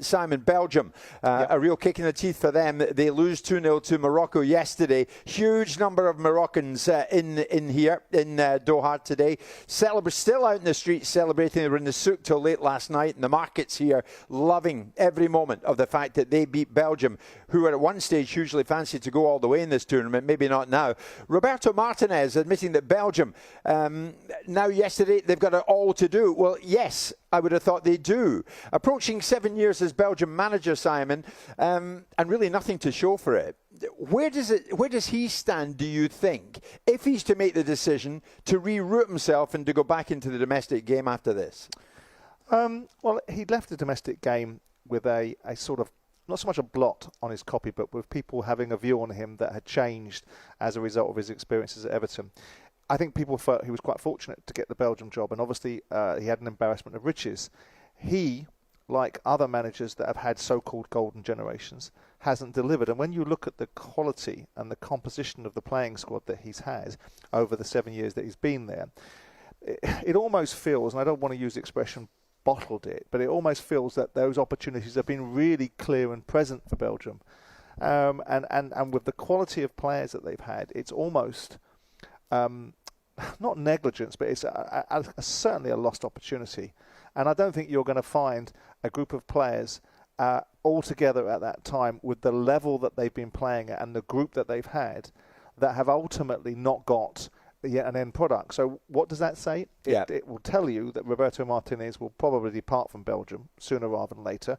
Simon, Belgium, a real kick in the teeth for them. They lose 2-0 to Morocco yesterday. Huge number of Moroccans in here in Doha today. Still out in the streets celebrating. They were in the souk till late last night, and the markets here loving every moment of the fact that they beat Belgium, who were at one stage hugely fancied to go all the way in this tournament. Maybe not now. Roberto Martinez admitting that Belgium, now yesterday, they've got it all to do. Well, yes, I would have thought they do. Approaching 7 years as Belgium manager, Simon, and really nothing to show for it. Where does he stand, do you think, if he's to make the decision to reroute himself and to go back into the domestic game after this? Well, he'd left the domestic game with a sort of, not so much a blot on his copy, but with people having a view on him that had changed as a result of his experiences at Everton. I think people felt he was quite fortunate to get the Belgium job, and obviously he had an embarrassment of riches. He, like other managers that have had so-called golden generations, hasn't delivered. And when you look at the quality and the composition of the playing squad that he's had over the 7 years that he's been there, it almost feels, and I don't want to use the expression bottled it, but it almost feels that those opportunities have been really clear and present for Belgium. And with the quality of players that they've had, it's almost not negligence, but it's certainly a lost opportunity. And I don't think you're going to find a group of players all together at that time with the level that they've been playing at and the group that they've had that have ultimately not got yet an end product. So what does that say? It will tell you that Roberto Martinez will probably depart from Belgium sooner rather than later,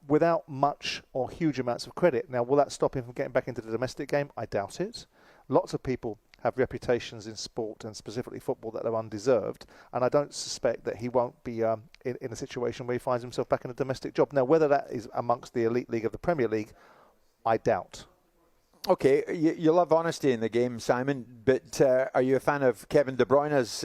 without much or huge amounts of credit. Now, will that stop him from getting back into the domestic game? I doubt it. Lots of people have reputations in sport and specifically football that are undeserved, and I don't suspect that he won't be in a situation where he finds himself back in a domestic job. Now, whether that is amongst the elite league of the Premier League, I doubt. Okay, you love honesty in the game, Simon, but are you a fan of Kevin De Bruyne's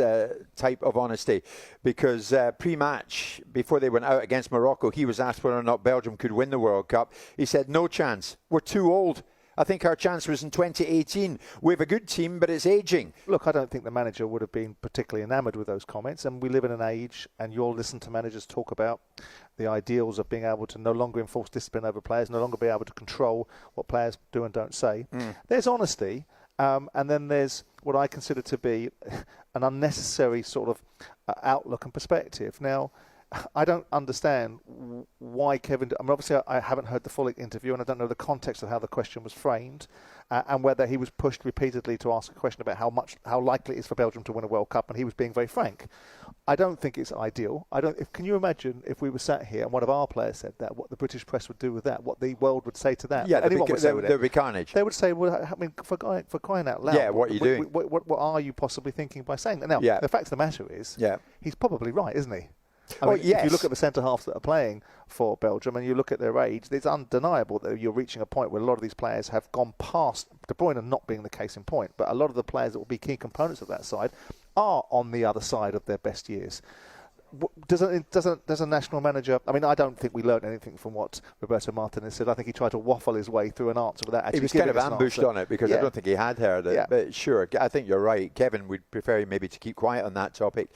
type of honesty? Because pre-match, before they went out against Morocco, he was asked whether or not Belgium could win the World Cup. He said, no chance. We're too old. I think our chance was in 2018. We have a good team, but it's ageing. Look, I don't think the manager would have been particularly enamoured with those comments. And we live in an age, and you'll listen to managers talk about the ideals of being able to no longer enforce discipline over players, no longer be able to control what players do and don't say. There's honesty, and then there's what I consider to be an unnecessary sort of outlook and perspective. Now, I don't understand why Kevin... I mean, obviously, I haven't heard the full interview, and I don't know the context of how the question was framed, and whether he was pushed repeatedly to ask a question about how likely it is for Belgium to win a World Cup, and he was being very frank. I don't think it's ideal. Can you imagine if we were sat here and one of our players said that, what the British press would do with that, what the world would say to that? Yeah, there would be carnage. They would say, well, I mean, for crying out loud. Yeah, what are you doing? What are you possibly thinking by saying that? Now, the fact of the matter is, he's probably right, isn't he? I mean, if you look at the centre-halves that are playing for Belgium and you look at their age, it's undeniable that you're reaching a point where a lot of these players have gone past, De Bruyne not being the case in point, but a lot of the players that will be key components of that side are on the other side of their best years. Does a national manager... I mean, I don't think we learned anything from what Roberto Martinez said. I think he tried to waffle his way through an answer without actually giving us an answer. He was kind of ambushed on it because I don't think he had heard it. But sure, I think you're right. Kevin would prefer maybe to keep quiet on that topic.